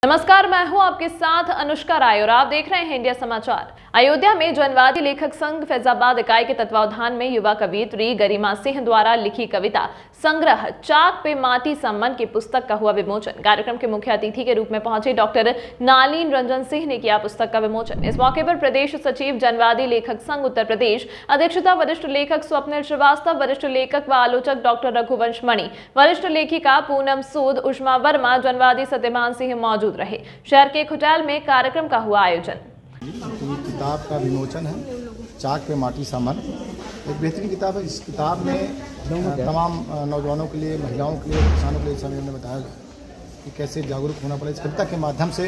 नमस्कार, मैं हूं आपके साथ अनुष्का राय और आप देख रहे हैं इंडिया समाचार। अयोध्या में जनवादी लेखक संघ फैजाबाद इकाई के तत्वावधान में युवा कवयित्री गरिमा सिंह द्वारा लिखी कविता संग्रह चाक पे माटी सम्मन की पुस्तक का हुआ विमोचन। कार्यक्रम के मुख्य अतिथि के रूप में पहुंचे डॉक्टर नालीन रंजन सिंह ने किया पुस्तक का विमोचन। इस मौके पर प्रदेश सचिव जनवादी लेखक संघ उत्तर प्रदेश अध्यक्षता वरिष्ठ लेखक स्वप्निल श्रीवास्तव, वरिष्ठ लेखक व आलोचक डॉक्टर रघुवंश मणि, वरिष्ठ लेखिका पूनम सूद, उष्मा वर्मा, जनवादी सत्यमान सिंह मौजूद रहे। शहर के एक होटल में कार्यक्रम का हुआ आयोजन। किताब का विमोचन है चाक पे माटी सम्मन। एक बेहतरीन किताब है। इस किताब में तमाम नौजवानों के लिए, महिलाओं के लिए, किसानों के लिए समय ने बताया कि कैसे जागरूक होना पड़े। इस कविता के माध्यम से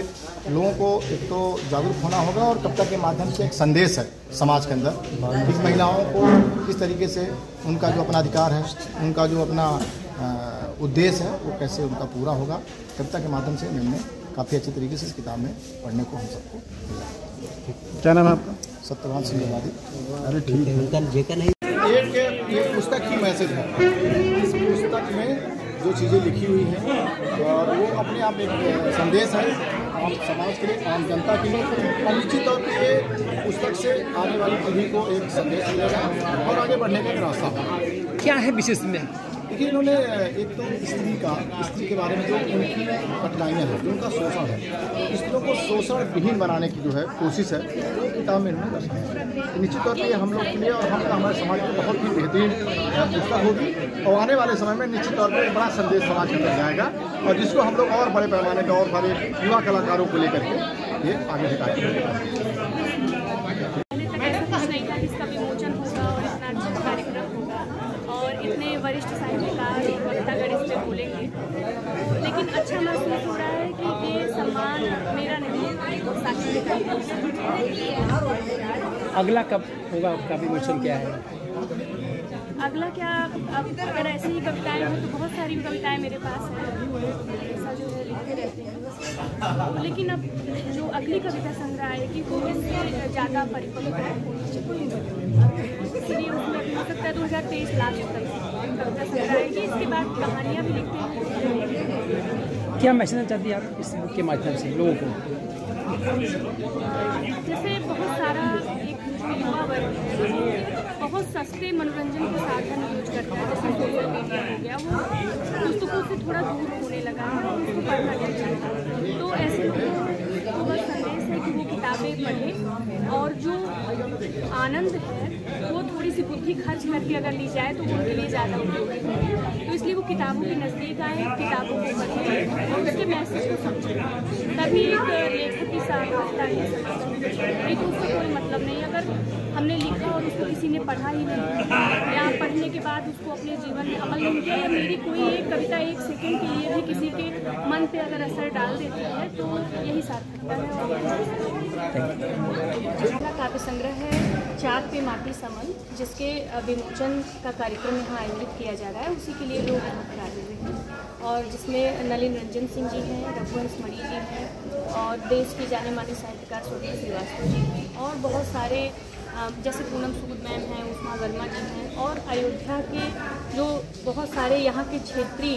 लोगों को एक तो जागरूक होना होगा और कविता के माध्यम से एक संदेश है समाज के अंदर कि महिलाओं को किस तरीके से उनका जो अपना अधिकार है, उनका जो अपना उद्देश्य है वो कैसे उनका पूरा होगा। कविता के माध्यम से मैंने काफ़ी अच्छे तरीके से इस किताब में पढ़ने को हम सबको मिला। क्या नाम है आपका? सत्यवान सिंह जनवादी। अरे ठीक है। एक पुस्तक की मैसेज है। इस पुस्तक में जो चीज़ें लिखी हुई हैं और वो अपने आप एक संदेश है आम समाज के लिए, आम जनता के लिए। और निश्चित तौर पर ये पुस्तक से आने वाली पीढ़ी को एक संदेश मिलेगा और आगे बढ़ने का एक रास्ता होगा। क्या है विशेष में? देखिए, इन्होंने एक तो स्त्री के बारे में जो उनकी कठिनाइयाँ हैं, जो उनका शोषण है, स्त्रियों को शोषण विहीन बनाने की जो है कोशिश है, वो किताब में इन्होंने दर्शाया। निश्चित तौर पर हम लोग के लिए और हमारे समाज के लिए बहुत ही बेहतरीन पुस्तक होगी और आने वाले समय में निश्चित तौर पर एक बड़ा संदेश समाज के अंदर जाएगा और जिसको हम लोग और बड़े पैमाने पर और बड़े युवा कलाकारों को लेकर के ये आगे दिखाएंगे। इतने वरिष्ठ साहित्यकार और वक्तागण इस पर बोलेंगे, लेकिन अच्छा महसूस हो रहा है कि ये सम्मान मेरा नहीं, साक्षी का। अगला कब होगा आपका विमोचन? क्या है अगला? क्या अब अगर ऐसी ही कविताएं हो तो बहुत सारी कविताएं मेरे पास हैं, ऐसा जो है लिखते रहते हैं, लेकिन अब जो अगली कविता संग्रह आएगी वो इससे ज़्यादा परिपक्व होनी चाहिए। इसलिए उसमें हो सकता है 2023 लास्ट तक कविता संग्रह आएगी। इसके बाद कहानियाँ भी लिखते हैं। क्या मैसेज चाहती हैं आप इस बुक के माध्यम से लोगों को? जैसे बहुत सारा एक युवा वर्ग है बहुत सस्ते मनोरंजन के साधन यूज करता है, जैसे सोशल मीडिया हो गया, वो पुस्तकों से थोड़ा दूर होने लगा है और उसको पढ़ना नहीं चाहता। तो ऐसे लोगों को बस संदेश है कि वो किताबें पढ़ें और जो आनंद है वो थोड़ी सी बुद्धि खर्च करके अगर ली जाए तो वो उनके लिए ज़्यादा उपयोगी है। तो इसलिए वो किताबों के नज़दीक आए, किताबों को पढ़ें और उसके मैसेज को समझें, तभी एक लेखक की सार्थकता है। नहीं तो उसका कोई मतलब नहीं। अगर हमने लिखा और उसको किसी ने पढ़ा ही नहीं या पढ़ने के बाद उसको अपने जीवन में अमल नहीं किया, मेरी कोई एक कविता एक सेकंड के लिए भी किसी के मन पे अगर असर डाल देती है तो यही सार्थकता है। और काव्य संग्रह है चाक पे माटी सम्मन, जिसके विमोचन का कार्यक्रम यहाँ आयोजित किया जा रहा है। उसी के लिए लोग यहाँ पर आए हुए हैं और जिसमें नलिन रंजन सिंह जी हैं, रघुवंश मणि जी हैं और देश की जाने मानी साहित्यकार स्वप्निल श्रीवास्तव जी हैं और बहुत सारे जैसे पूनम सूद मैम हैं, उष्मा वर्मा जी हैं और अयोध्या के जो बहुत सारे यहाँ के क्षेत्रीय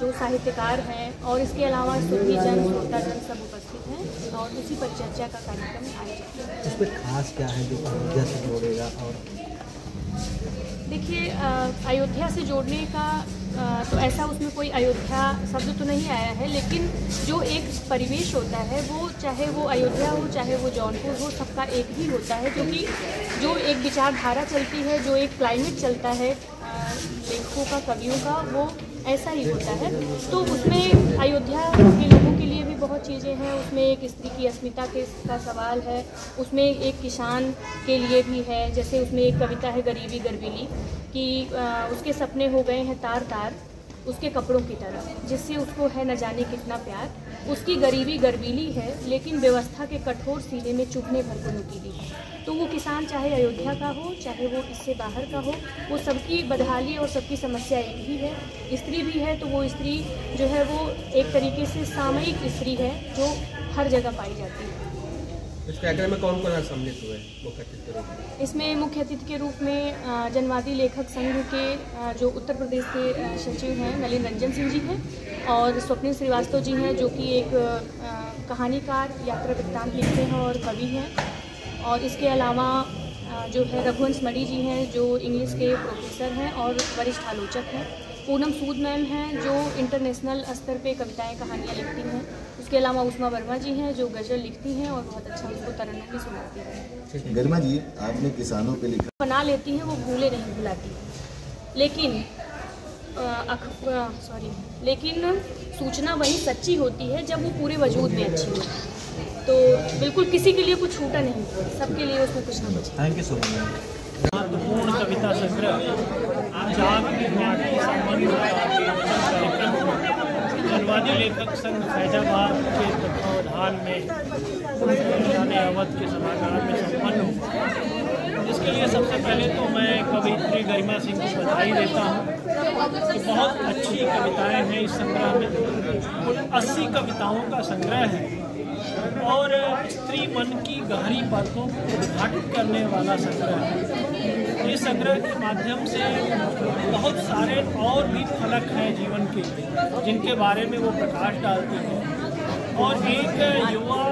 जो साहित्यकार हैं और इसके अलावा सुधीजन, श्रोताजन सब उपस्थित हैं और उसी पर चर्चा का कार्यक्रम आयोजित किया है। इसमें खास क्या है जो अयोध्या से जोड़ेगा? और देखिए, अयोध्या से जोड़ने का तो ऐसा उसमें कोई अयोध्या शब्द तो नहीं आया है, लेकिन जो एक परिवेश होता है वो चाहे वो अयोध्या हो चाहे वो जौनपुर हो, सबका एक ही होता है, क्योंकि जो एक विचारधारा चलती है, जो एक क्लाइमेट चलता है लेखकों का, कवियों का, वो ऐसा ही होता है। तो उसमें अयोध्या के लोगों के लिए भी बहुत चीज़ें हैं। उसमें एक स्त्री की अस्मिता का सवाल है, उसमें एक किसान के लिए भी है। जैसे उसमें एक कविता है गरीबी गर्बीली कि उसके सपने हो गए हैं तार तार उसके कपड़ों की तरह, जिससे उसको है न जाने कितना प्यार। उसकी गरीबी गर्बीली है लेकिन व्यवस्था के कठोर सीने में चुभने भर को नुकीली है। तो वो किसान चाहे अयोध्या का हो चाहे वो इससे बाहर का हो, वो सबकी बदहाली और सबकी समस्या एक ही है। स्त्री भी है तो वो स्त्री जो है वो एक तरीके से सामयिक स्त्री है जो हर जगह पाई जाती है। इस कार्यक्रम में कौन कौन सम्मिलित हुए मुख्य अतिथि के रूप में? इसमें मुख्य अतिथि के रूप में जनवादी लेखक संघ के जो उत्तर प्रदेश के सचिव हैं नलिन रंजन सिंह जी हैं और स्वप्निल श्रीवास्तव जी हैं जो कि एक कहानीकार, यात्रा वृत्तांत लिखते हैं और कवि हैं। और इसके अलावा जो है रघुवंश मणि जी हैं जो इंग्लिश के प्रोफेसर हैं और वरिष्ठ आलोचक हैं। पूनम सूद मैम हैं जो इंटरनेशनल स्तर पे कविताएं कहानियाँ लिखती हैं। इसके अलावा उष्मा वर्मा जी हैं जो गज़ल लिखती हैं और बहुत अच्छा उसको तरन्नुम भी सुनाती हैं। गरिमा जी, आपने किसानों पे लिखा बना लेती हैं, वो भूले नहीं भुलाती, लेकिन लेकिन सूचना वही सच्ची होती है जब वो पूरे वजूद में अच्छी हो। तो बिल्कुल किसी के लिए कुछ छूटा नहीं, सबके लिए उसमें कुछ ना कुछ। Thank you so much. महत्वपूर्ण कविता संग्रह चाक की माटी संबंध जनवादी लेखक संघ फैजाबाद के तत्वावधान में शान अवध के सभागार में संपन्न हुआ। इसके लिए सबसे पहले तो मैं कवयित्री गरिमा सिंह को बधाई देता हूँ कि बहुत अच्छी कविताएं हैं इस संग्रह में। कुल 80 कविताओं का संग्रह है और स्त्री मन की गहरी परतों को उद्घाटित करने वाला संग्रह है। इस संग्रह के माध्यम से बहुत सारे और भी फलक हैं जीवन के जिनके बारे में वो प्रकाश डालती है। और एक युवा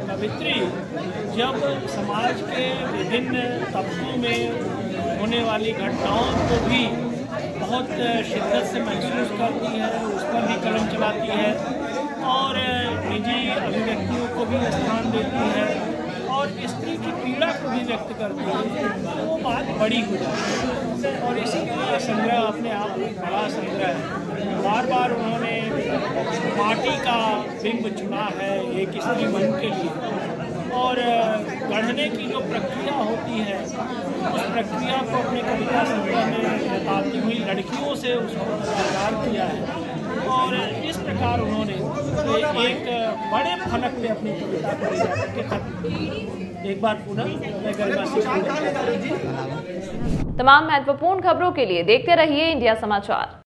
कवित्री जब समाज के विभिन्न तबकों में होने वाली घटनाओं को भी बहुत शिद्दत से महसूस करती है, उस पर भी कलम चलाती है और निजी अभिव्यक्तियों को भी स्थान देती है और स्त्री की पीड़ा को भी व्यक्त करती है, तो वो बात बड़ी हो जाती है। और इसी के लिए संग्रह अपने आप में बड़ा संग्रह है। बार बार उन्होंने माटी का बिंब चुना है एक स्त्री मन के लिए और गढ़ने की जो प्रक्रिया होती है उस प्रक्रिया को अपने कविता संग्रह में बताती हुई लड़कियों से उसको साकार किया है। और इस प्रकार उन्होंने एक बड़े फलक में अपनी कविता को ले जाकर के खत्म की। एक बार पुनः मैं गरिमा सिंह। तमाम महत्वपूर्ण खबरों के लिए देखते रहिए इंडिया समाचार।